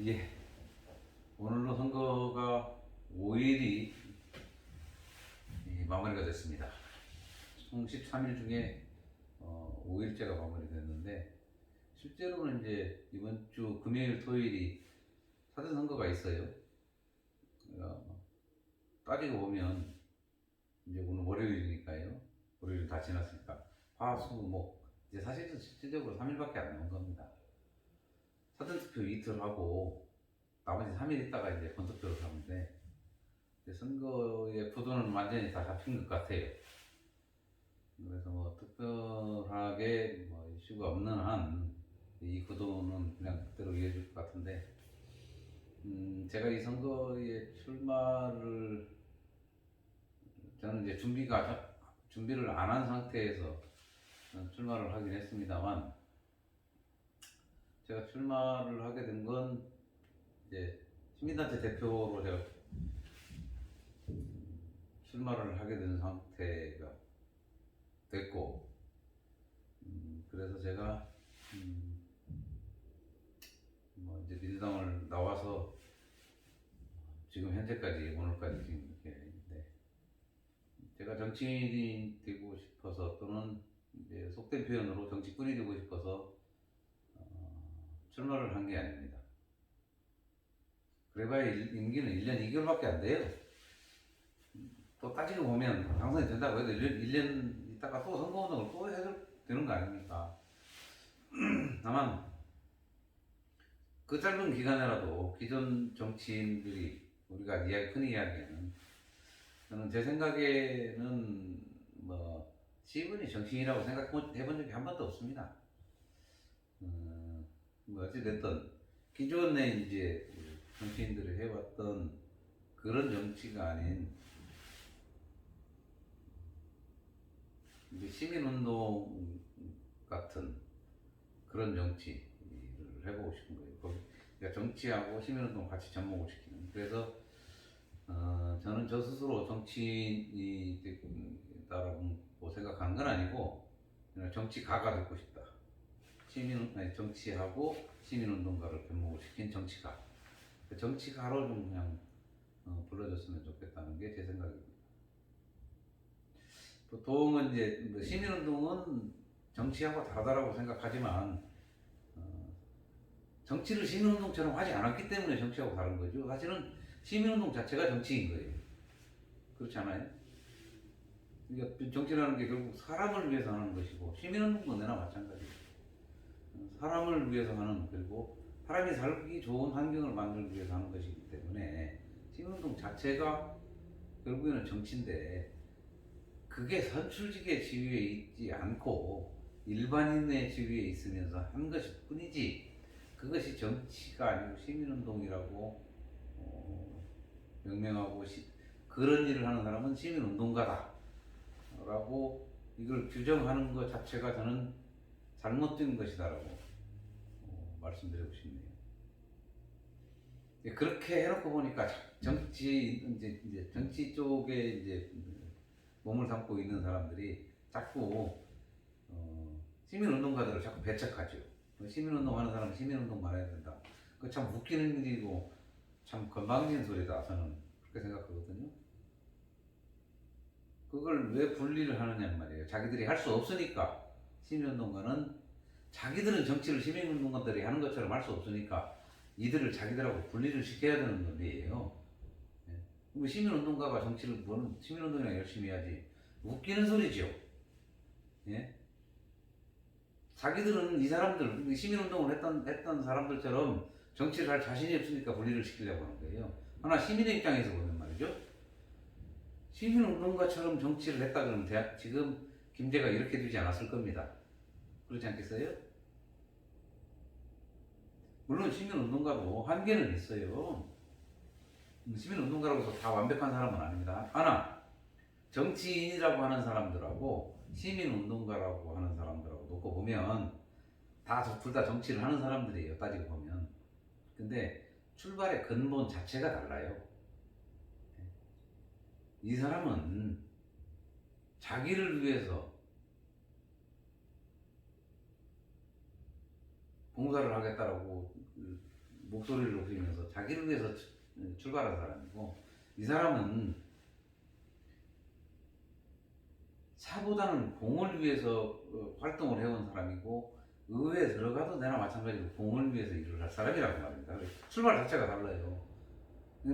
예, 오늘로 선거가 5일이 마무리가 됐습니다. 총 13일 중에 5일째가 마무리됐는데, 실제로는 이제 이번 주 금요일, 토요일이 사전 선거가 있어요. 따지고 보면 이제 오늘 월요일이니까요. 월요일 다 지났으니까 화, 수, 목 이제 사실은 실질적으로 3일밖에 안 남은 겁니다. 사전투표 이틀 하고 나머지 3일 있다가 이제 본투표를 하는데, 이제 선거의 구도는 완전히 다 잡힌 것 같아요. 그래서 뭐 특별하게 뭐 이슈가 없는 한 이 구도는 그냥 그대로 이어질 것 같은데, 제가 이 선거에 출마를 저는 이제 준비를 안 한 상태에서 출마를 하긴 했습니다만, 제가 출마를 하게 된 건 이제 시민단체 대표로 제가 출마를 하게 된 상태가 됐고, 그래서 제가 뭐 이제 민주당을 나와서 지금 현재까지 오늘까지 지금 이렇게 있는데, 제가 정치인이 되고 싶어서, 또는 이제 속된 표현으로 정치꾼이 되고 싶어서 출마를 한 게 아닙니다. 그래봐야 임기는 1년 2개월밖에 안 돼요. 또 따지고 보면 당선이 된다고 해도 1년 있다가 또 선거운동을 또 해야 되는 거 아닙니까? 다만 그 짧은 기간에라도 기존 정치인들이, 우리가 흔히 이야기하는, 저는 제 생각에는 뭐 시분이 정치인이라고 생각해본 적이 한 번도 없습니다. 뭐 어찌됐든 기존에 이제 정치인들이 해왔던 그런 정치가 아닌 이제 시민운동 같은 그런 정치를 해보고 싶은 거예요. 그러니까 정치하고 시민운동 같이 접목을 시키는. 그래서 저는 저 스스로 정치인이 됐다라고 생각하는 건 아니고, 그냥 정치가가 되고 싶다. 정치하고 시민운동가를 접목을 시킨 정치가. 그 정치가로 좀 그냥 불러줬으면 좋겠다는 게 제 생각입니다. 보통은 이제 뭐 시민운동은 정치하고 다르다고 생각하지만, 정치를 시민운동처럼 하지 않았기 때문에 정치하고 다른 거죠. 사실은 시민운동 자체가 정치인 거예요. 그렇지 않아요? 그러니까 정치라는 게 결국 사람을 위해서 하는 것이고, 시민운동도 내나 마찬가지예요. 사람을 위해서 하는, 그리고 사람이 살기 좋은 환경을 만들기 위해서 하는 것이기 때문에 시민운동 자체가 결국에는 정치인데, 그게 선출직의 지위에 있지 않고 일반인의 지위에 있으면서 한 것일 뿐이지, 그것이 정치가 아니고 시민운동이라고 명명하고 그런 일을 하는 사람은 시민운동가다 라고 이걸 규정하는 것 자체가 저는 잘못된 것이다라고 말씀드리고 싶네요. 그렇게 해놓고 보니까 정치 쪽에 이제 몸을 담고 있는 사람들이 자꾸 시민운동가들을 자꾸 배척하죠. 시민운동하는 사람은 시민운동만 해야 된다. 그 참 웃기는 일이고 참 건방진 소리다, 저는 그렇게 생각하거든요. 그걸 왜 분리를 하느냐 말이에요. 자기들이 할 수 없으니까. 시민운동가는 자기들은 정치를 시민운동가들이 하는 것처럼 할 수 없으니까 이들을 자기들하고 분리를 시켜야 되는 건데요. 시민운동가가 정치를, 뭐는 시민운동이나 열심히 해야지. 웃기는 소리죠. 예? 자기들은 이 사람들, 시민운동을 했던 사람들처럼 정치를 할 자신이 없으니까 분리를 시키려고 하는 거예요. 하나 시민의 입장에서 보면 말이죠. 시민운동가처럼 정치를 했다 그러면 지금 김제가 이렇게 되지 않았을 겁니다. 그렇지 않겠어요? 물론 시민운동가도 한계는 있어요. 시민운동가라고 해서 다 완벽한 사람은 아닙니다. 하나, 정치인이라고 하는 사람들하고 시민운동가라고 하는 사람들하고 놓고 보면 둘 다 정치를 하는 사람들이에요, 따지고 보면. 근데 출발의 근본 자체가 달라요. 이 사람은 자기를 위해서 봉사를 하겠다라고 목소리를 높이면서 자기를 위해서 출발한 사람이고, 이 사람은 차보다는 공을 위해서 활동을 해온 사람이고, 의회에 들어가도 내나 마찬가지로 공을 위해서 일을 할 사람이라고 말입니다. 출발 자체가 달라요.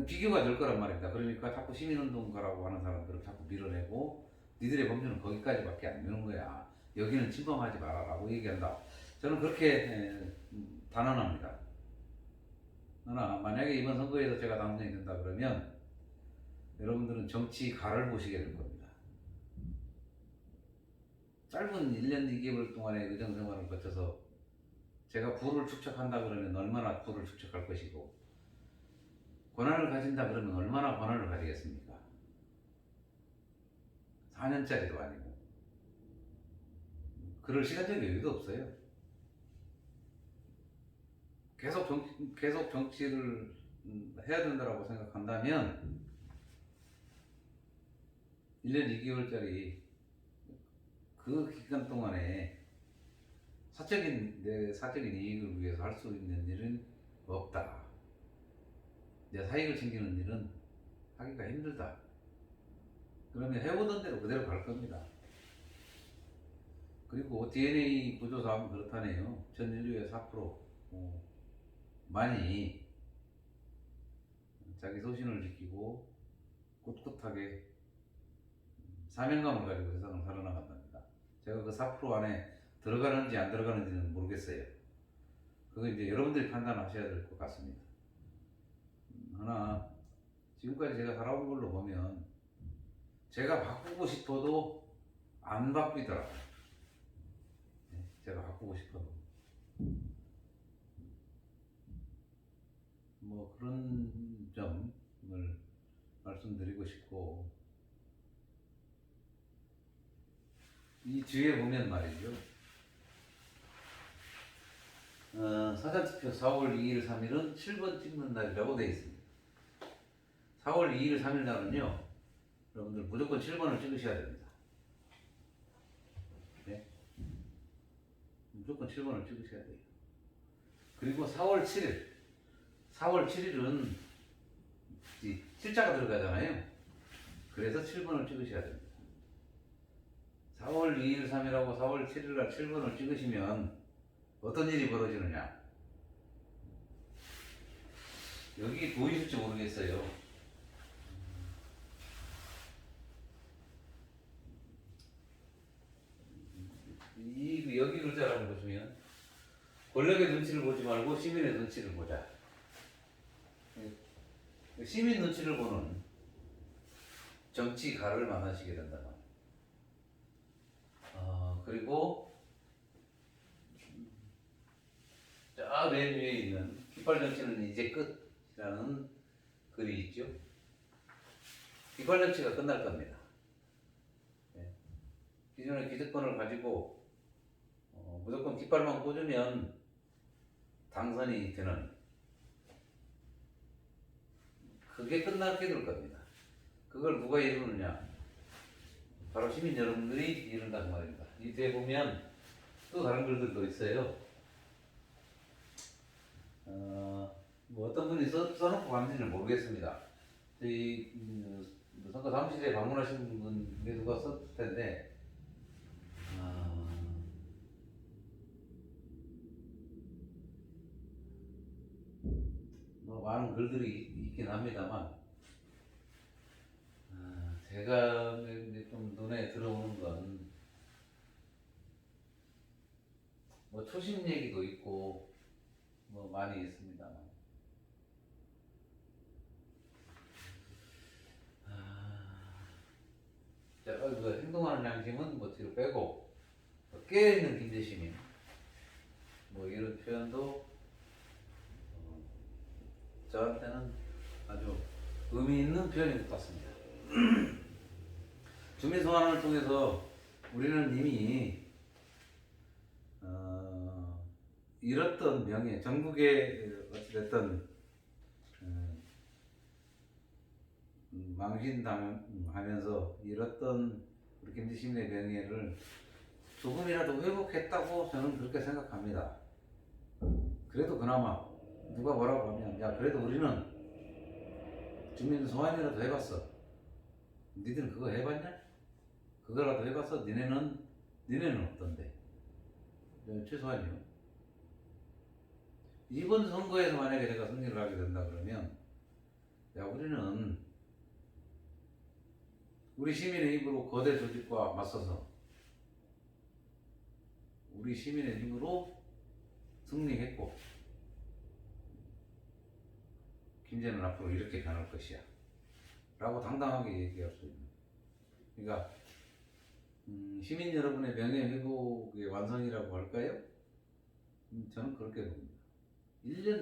비교가 될 거란 말입니다. 그러니까 자꾸 시민운동가라고 하는 사람들을 자꾸 밀어내고, 니들의 범죄는 거기까지밖에 안 되는 거야. 여기는 침범하지 마라라고 얘기한다. 저는 그렇게 단언합니다. 그러나 만약에 이번 선거에서 제가 당선이 된다 그러면 여러분들은 정치 가를 보시게 될 겁니다. 짧은 1년 2개월 동안의 의정생활을 거쳐서 제가 부를 축적한다 그러면 얼마나 부를 축적할 것이고, 권한을 가진다 그러면 얼마나 권한을 가지겠습니까? 4년짜리도 아니고. 그럴 시간적 여유도 없어요. 계속 정치를 해야 된다고 생각한다면 1년 2개월짜리 그 기간 동안에 내 사적인 이익을 위해서 할 수 있는 일은 없다. 내 사익을 챙기는 일은 하기가 힘들다. 그러면 해오던 대로 그대로 갈 겁니다. 그리고 DNA 구조사항은 그렇다네요. 전 인류의 4% 많이 자기 소신을 지키고 꿋꿋하게 사명감을 가지고 세상을 살아나간답니다. 제가 그 4% 안에 들어가는지 안 들어가는지는 모르겠어요. 그거 이제 여러분들이 판단하셔야 될 것 같습니다. 하나, 지금까지 제가 살아온 걸로 보면 제가 바꾸고 싶어도 안 바뀌더라고요. 제가 바꾸고 싶어도. 뭐 그런 점을 말씀드리고 싶고, 이 뒤에 보면 말이죠. 사전투표 4월 2일, 3일은 7번 찍는 날이라고 되어 있습니다. 4월 2일, 3일 날은요, 여러분들 무조건 7번을 찍으셔야 됩니다. 네? 무조건 7번을 찍으셔야 돼요. 그리고 4월 7일은 실자가 들어가잖아요. 그래서 7번을 찍으셔야 됩니다. 4월 2일, 3일하고 4월 7일 날 7번을 찍으시면 어떤 일이 벌어지느냐? 여기 보이실지 모르겠어요. 여기 글자를 한번 보시면, 권력의 눈치를 보지 말고 시민의 눈치를 보자. 시민 눈치를 보는 정치가를 만나시게 된다. 그리고 저 맨 위에 있는 깃발 정치는 이제 끝이라는 글이 있죠. 깃발 정치가 끝날 겁니다. 기존의 기득권을 가지고 무조건 깃발만 꽂으면 당선이 되는, 그게 끝나게 될 겁니다. 그걸 누가 이루느냐? 바로 시민 여러분들이 이룬다는 말입니다. 이 뒤에 보면 또 다른 글들도 있어요. 뭐 어떤 분이 써놓고 갔는지는 모르겠습니다. 저희 선거 사무실에 방문하신 분 중에 누가 썼을 텐데, 뭐 많은 글들이 있긴 합니다만, 제가 좀 눈에 들어오는 건 뭐 초심 얘기도 있고 뭐 많이 있습니다만, 그 행동하는 양심은 뭐 뒤로 빼고, 깨어있는 김대시민, 뭐 이런 표현도 저한테는 아주 의미 있는 표현인 것 같습니다. 주민소환을 통해서 우리는 이미 잃었던 명예, 전국에 어찌됐든 망신당하면서 잃었던 우리 김대시민의 명예를 조금이라도 회복했다고 저는 그렇게 생각합니다. 그래도 그나마 누가 뭐라고 하면 야 그래도 우리는 주민 소환이라도 해봤어. 니들은 그거 해봤냐? 그거라도 해봤어? 니네는 어떤데? 최소한이요. 이번 선거에서 만약에 내가 승리를 하게 된다 그러면 야 우리는 우리 시민의 입으로 거대 조직과 맞서서 우리 시민의 입으로 승리했고 김제는 앞으로 이렇게 변할 것이야 라고 당당하게 얘기할 수 있는, 그러니까 시민 여러분의 명예회복의 완성이라고 할까요? 저는 그렇게 봅니다.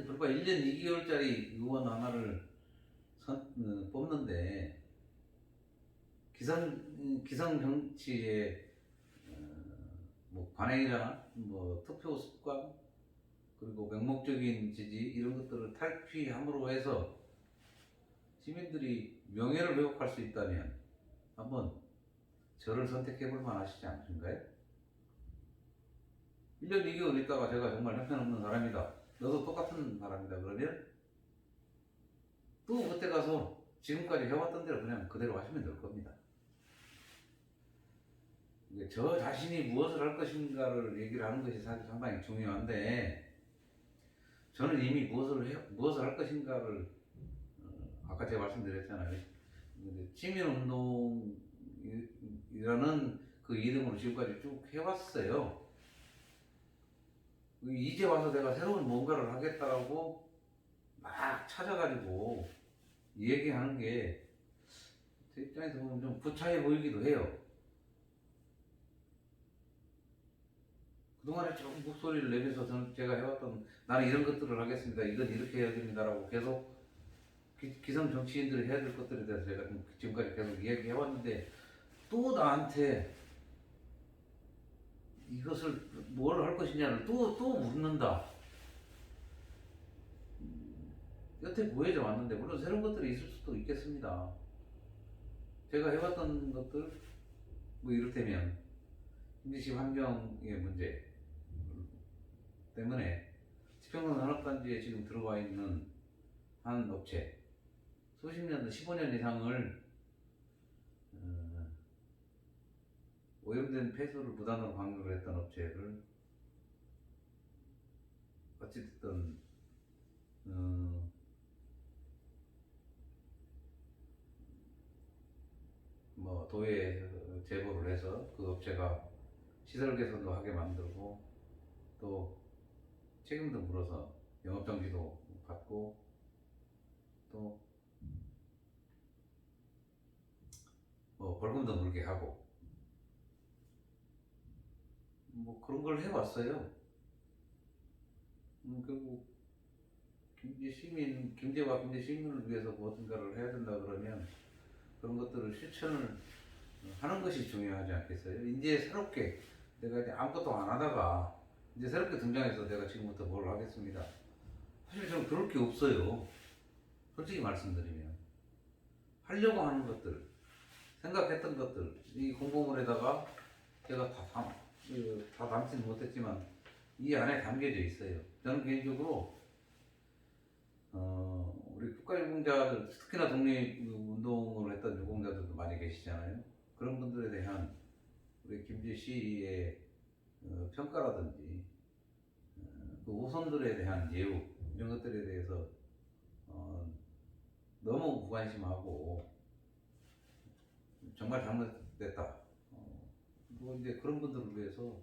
불과 1년 2개월짜리 의원 하나를 뽑는데 기성 정치의 뭐 관행이나 뭐 투표 습관 그리고 맹목적인 지지 이런 것들을 탈피함으로 해서 시민들이 명예를 회복할 수 있다면 한번 저를 선택해 볼 만하시지 않으신가요? 1년 2개월 있다가 제가 정말 형편없는 사람이다, 너도 똑같은 사람이다 그러면 또 그때 가서 지금까지 해왔던 대로 그냥 그대로 하시면 될 겁니다. 저 자신이 무엇을 할 것인가를 얘기를 하는 것이 사실 상당히 중요한데 저는 이미 무엇을 할 것인가를 아까 제가 말씀드렸잖아요. 시민운동이라는 그 이름으로 지금까지 쭉 해왔어요. 이제 와서 내가 새로운 뭔가를 하겠다라고 막 찾아가지고 얘기하는 게 제 입장에서 보면 좀 구차해 보이기도 해요. 그동안에 좀 목소리를 내면서 제가 해왔던 나는 이런 것들을 하겠습니다, 이건 이렇게 해야 됩니다라고 계속 기성 정치인들이 해야 될 것들에 대해서 제가 지금까지 계속 이야기해왔는데 또 나한테 이것을 뭘 할 것이냐를 또 묻는다. 여태 구해져 왔는데 물론 새로운 것들이 있을 수도 있겠습니다. 제가 해왔던 것들 뭐 이를테면 임시 환경의 문제 때문에 지평선 산업단지에 지금 들어와 있는 한 업체 수십 년, 15년 이상을 오염된 폐수를 무단으로 방류를 했던 업체를 어찌됐든 뭐 도에 제보를 해서 그 업체가 시설 개선도 하게 만들고 또 책임도 물어서 영업정지도 받고 또 뭐 벌금도 물게 하고 뭐 그런 걸 해왔어요. 결국 김제와 김제 시민을 위해서 무엇인가를 해야 된다 그러면 그런 것들을 실천을 하는 것이 중요하지 않겠어요? 이제 새롭게 내가 이제 아무것도 안 하다가 이제 새롭게 등장해서 내가 지금부터 뭘 하겠습니다. 사실 저는 그럴 게 없어요. 솔직히 말씀드리면 하려고 하는 것들, 생각했던 것들, 이 공보물에다가 제가 다 담지는 못했지만 이 안에 담겨져 있어요. 저는 개인적으로 우리 국가유공자들, 특히나 독립운동을 했던 유공자들도 많이 계시잖아요. 그런 분들에 대한 우리 김제 씨의 평가라든지 그 후손들에 대한 예우 이런 것들에 대해서 너무 무관심하고 정말 잘못됐다. 뭐 이제 그런 분들을 위해서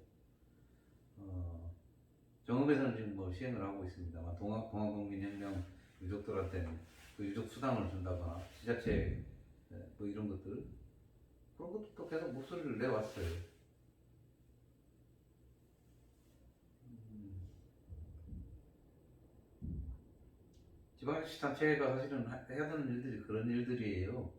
정읍에서는 지금 뭐 시행을 하고 있습니다만 동학농민혁명 유족들한테는 그 유족 수당을 준다거나 지자체 뭐 이런 것들 그런 것도 계속 목소리를 내왔어요. 지방자치단체가 사실은 해야 되는 일들이 그런 일들이에요.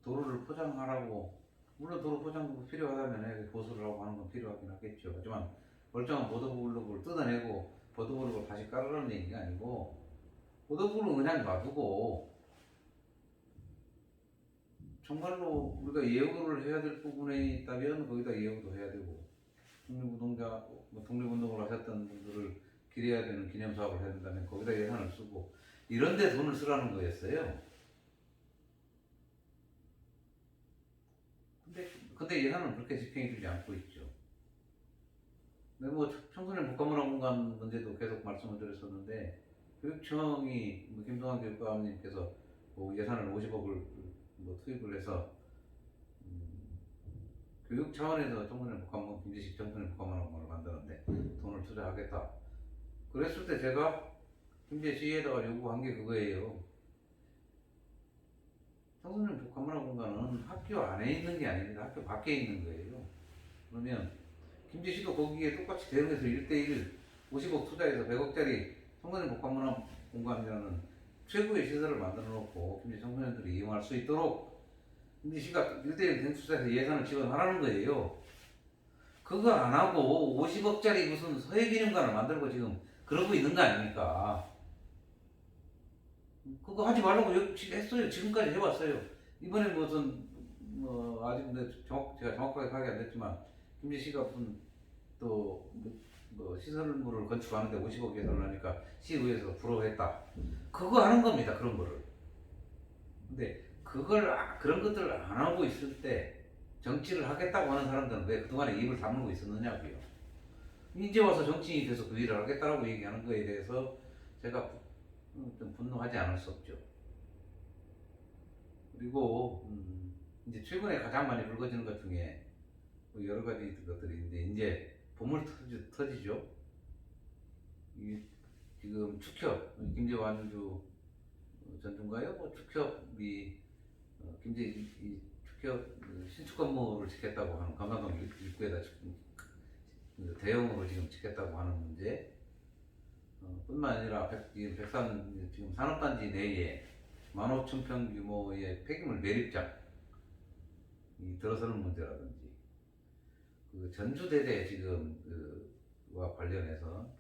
도로를 포장하라고, 물론 도로 포장도 필요하다면 보수를 하고 하는 건 필요하긴 하겠죠. 하지만 멀쩡한 보도블록을 뜯어내고 보도블록을 다시 깔으라는 얘기가 아니고 보도블록은 그냥 놔두고 정말로 우리가 예우를 해야 될 부분에 있다면 거기다 예우도 해야 되고 독립운동을 하셨던 분들을 기려야 되는 기념사업을 해야 된다면 거기다 예산을 쓰고 이런 데 돈을 쓰라는 거였어요. 근데 예산은 그렇게 집행이 되지 않고 있죠. 근데 뭐 청소년 복합문화공간 문제도 계속 말씀을 드렸었는데 교육청이 김동완 교육감님께서 뭐 예산을 50억을 뭐 투입을 해서 교육 차원에서 청소년 복합문 김제식 청소년 복합문화공간을 만드는데 돈을 투자하겠다. 그랬을 때 제가 김제시에다가 요구한 게 그거예요. 청소년 복합문화공간은 학교 안에 있는 게 아닙니다. 학교 밖에 있는 거예요. 그러면 김제시도 거기에 똑같이 대응해서 1대1 50억 투자해서 100억짜리 청소년 복합문화공간이라는 최고의 시설을 만들어 놓고 김제 청소년들이 이용할 수 있도록 김제시가 1대1 대응 투자해서 예산을 지원하라는 거예요. 그거 안 하고 50억짜리 무슨 서해기념관을 만들고 지금 그러고 있는 거 아닙니까? 그거 하지 말라고 했어요. 지금까지 해왔어요. 이번에 무슨 뭐 아직 근데 제가 정확하게 파악이 안 됐지만 김제시가 무슨 또뭐 시설물을 건축하는데 50억 예산을 하니까 시의회에서 불허했다. 그거 하는 겁니다. 그런 거를. 근데 그런 것들을 안 하고 있을 때 정치를 하겠다고 하는 사람들은 왜 그동안에 입을 다물고 있었느냐고요. 이제 와서 정치인이 돼서 그 일을 하겠다라고 얘기하는 거에 대해서 제가 좀 분노하지 않을 수 없죠. 그리고 이제 최근에 가장 많이 불거지는 것 중에 뭐 여러 가지 것들이 있는데 이제 보물 터지죠. 지금 축협 김제완주 전중가요? 뭐 축협이 김제 이 축협 신축 건물을 짓겠다고 하는 감산동 입구에다 대형으로 지금 짓겠다고 하는 문제. 뿐만 아니라 백산 지금 산업단지 내에 15,000평 규모의 폐기물 매립장이 들어서는 문제라든지 그 전주대대 지금 그와 관련해서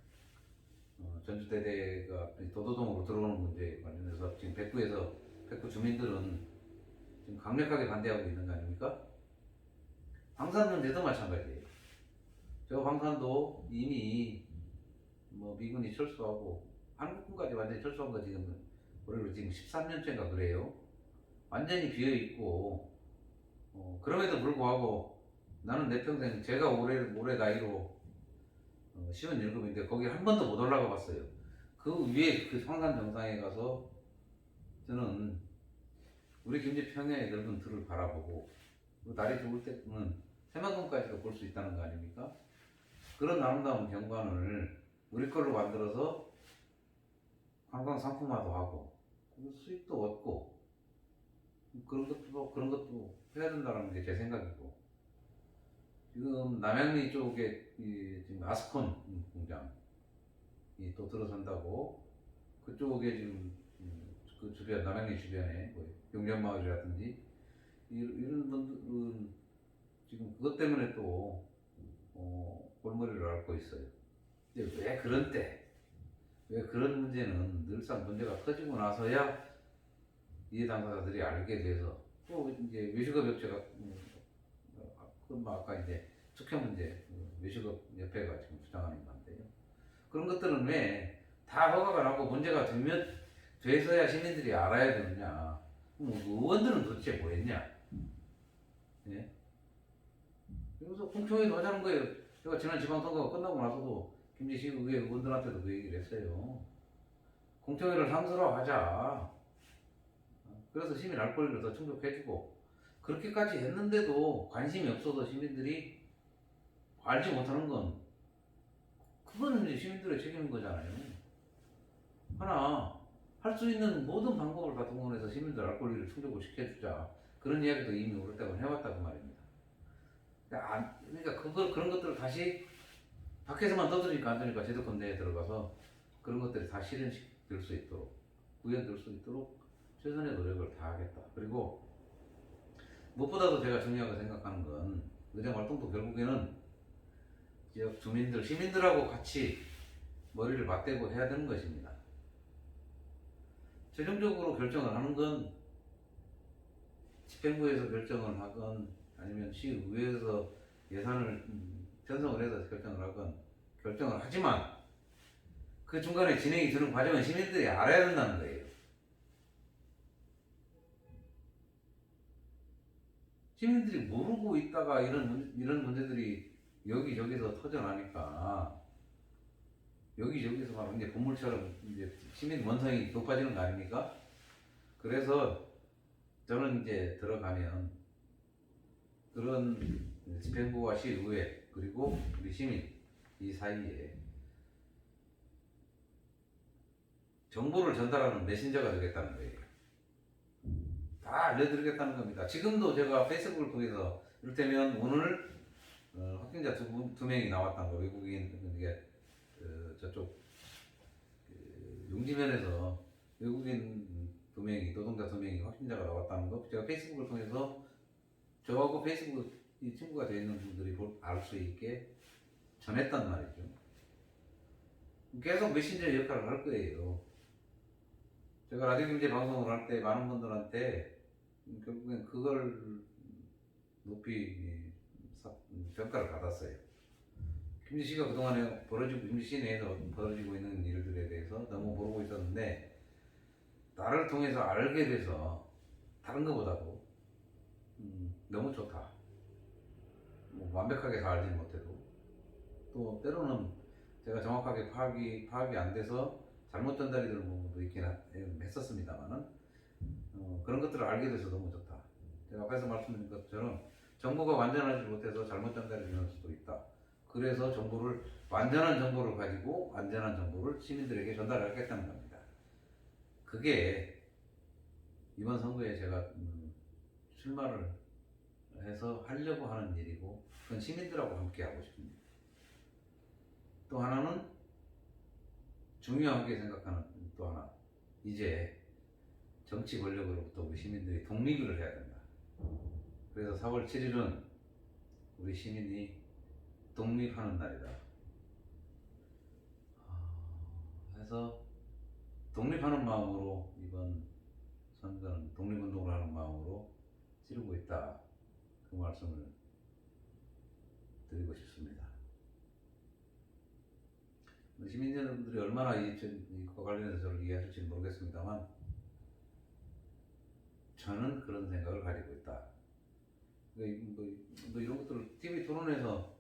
전주대대가 도도동으로 들어오는 문제에 관련해서 지금 백구 주민들은 지금 강력하게 반대하고 있는 거 아닙니까? 방산 문제도 마찬가지예요. 저 방산도 이미 뭐 미군이 철수하고 한국군까지 완전히 철수한 거 지금 올해로 지금 13년째인가 그래요. 완전히 비어 있고 그럼에도 불구하고 나는 내 평생 제가 올해 나이로 57인데 거기 한 번도 못 올라가 봤어요. 그 위에 그 황산 정상에 가서 저는 우리 김제 평야의 넓은 들을 바라보고 날이 좋을 때는 새만금까지도 볼 수 있다는 거 아닙니까? 그런 아름다운 경관을 우리 걸로 만들어서 관광 상품화도 하고 수익도 얻고 그런 것도 해야 된다는 게 제 생각이고 지금 남양리 쪽에 지금 아스콘 공장이 또 들어선다고 그쪽에 지금 그 주변 남양리 주변에 뭐 용련마을이라든지 이런 분들은 지금 그것 때문에 또 골머리를 앓고 있어요. 근데 왜 그런 문제는 늘상 문제가 터지고 나서야 이해 당사자들이 알게 돼서 또 이제 외식업 업체가 아까 이제 특혜 문제 외식업 협회가 지금 주장하는 건데요. 그런 것들은 왜 다 허가가 나고 문제가 돼서야 시민들이 알아야 되느냐? 뭐 의원들은 도대체 뭐 했냐? 예? 그래서 공청회도 하자는 거예요. 제가 지난 지방선거가 끝나고 나서도 김제시의회 의원들한테도 그 얘기를 했어요. 공청회를 상설화 하자. 그래서 시민 알 권리를 더 충족해주고 그렇게까지 했는데도 관심이 없어서 시민들이 알지 못하는 건 그거는 이제 시민들의 책임인 거잖아요. 하나 할 수 있는 모든 방법을 다 동원해서 시민들 알 권리를 충족을 시켜주자. 그런 이야기도 이미 오랫동안 해왔다고 말입니다. 그러니까 그런 것들을 다시 밖에서만 떠드니까 안 되니까 제도권 내에 들어가서 그런 것들이 다 실현될 수 있도록 구현될 수 있도록 최선의 노력을 다하겠다. 그리고 무엇보다도 제가 중요하게 생각하는 건 의정 활동도 결국에는 지역 주민들, 시민들하고 같이 머리를 맞대고 해야 되는 것입니다. 최종적으로 결정을 하는 건 집행부에서 결정을 하건 아니면 시의회에서 예산을 편성을 해서 결정을 하건 결정을 하지만 그 중간에 진행이 되는 과정은 시민들이 알아야 된다는 거예요. 시민들이 모르고 있다가 이런 문제들이 여기저기서 터져나니까 여기저기서 막 이제 건물처럼 이제 시민 원성이 높아지는 거 아닙니까? 그래서 저는 이제 들어가면 그런 집행부와 시의회 그리고 우리 시민 이 사이에 정보를 전달하는 메신저가 되겠다는 거예요. 다 알려드리겠다는 겁니다. 지금도 제가 페이스북을 통해서 이를테면 오늘 확진자 두 명이 나왔다는 거 외국인 이게 저쪽 용지면에서 외국인 두 명이 노동자 두 명이 확진자가 나왔다는 거 제가 페이스북을 통해서 저하고 페이스북 이 친구가 되어 있는 분들이 알 수 있게 전했단 말이죠. 계속 메신저 역할을 할 거예요. 제가 라디오 경제 방송을 할 때 많은 분들한테 결국엔 그걸 높이 평가를 받았어요. 김지 씨가 그동안에 김지 씨 내에서 벌어지고 있는 일들에 대해서 너무 모르고 있었는데 나를 통해서 알게 돼서 다른 것보다도 너무 좋다. 뭐 완벽하게 다 알지 못해도 또 때로는 제가 정확하게 파악이 안 돼서 잘못 전달이 되는 부분도 있긴 했었습니다만은 그런 것들을 알게 돼서 너무 좋다. 제가 앞에서 말씀드린 것처럼 정보가 완전하지 못해서 잘못 전달이 되는 수도 있다. 그래서 완전한 정보를 가지고 안전한 정보를 시민들에게 전달하겠다는 겁니다. 그게 이번 선거에 제가 출마를 해서 하려고 하는 일이고 그건 시민들하고 함께 하고 싶습니다. 또 하나는 중요하게 생각하는 또 하나 이제 정치 권력으로부터 우리 시민들이 독립을 해야 된다. 그래서 4월 7일은 우리 시민이 독립하는 날이다. 해서 독립하는 마음으로 이번 선거는 독립운동을 하는 마음으로 치르고 있다. 그 말씀을 드리고 싶습니다. 시민 여러분들이 얼마나 이과 관련해서 저를 이해하실지 모르겠습니다만 저는 그런 생각을 가지고 있다. 뭐 이런 것들을 TV 토론에서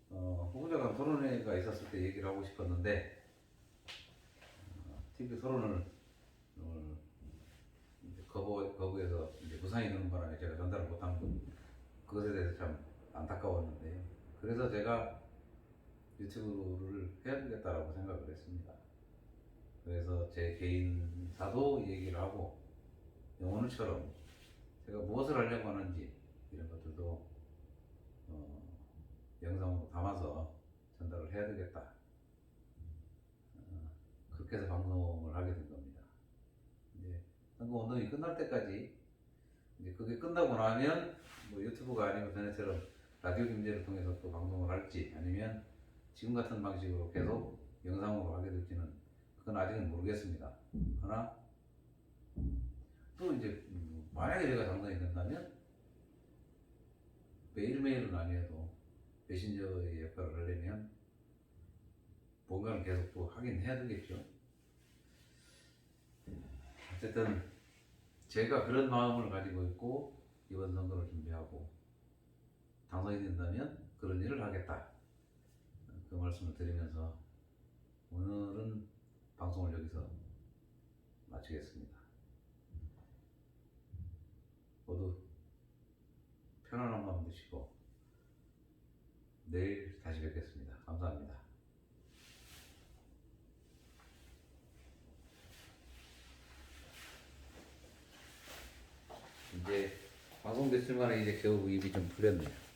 후보자 간 토론회가 있었을 때 얘기를 하고 싶었는데 TV 토론을 거부해서 이제 무상이 되는 바람에 제가 전달을 못한 그것에 대해서 참 안타까웠는데요. 그래서 제가 유튜브를 해야 되겠다라고 생각을 했습니다. 그래서 제 개인사도 얘기를 하고 오늘처럼 제가 무엇을 하려고 하는지 이런 것들도 영상으로 담아서 전달을 해야 되겠다. 그렇게 해서 방송을 하게 된 겁니다. 이제 선거 운동이 끝날 때까지 이제 그게 끝나고 나면 뭐 유튜브가 아니고 전에처럼 라디오 김제를 통해서 또 방송을 할지 아니면 지금 같은 방식으로 계속 영상으로 하게 될지는 그건 아직은 모르겠습니다. 하나 또 이제 만약에 제가 당선이 된다면 매일매일은 아니어도 메신저의 역할을 하려면 뭔가를 계속 또 하긴 해야 되겠죠. 어쨌든 제가 그런 마음을 가지고 있고 이번 선거를 준비하고 당선이 된다면 그런 일을 하겠다. 그 말씀을 드리면서 오늘은 방송을 여기서 마치겠습니다. 모두 편안한 마음 드시고 내일 다시 뵙겠습니다. 감사합니다. 이제 방송 며칠 만에 이제 겨우 입이 좀 풀렸네요.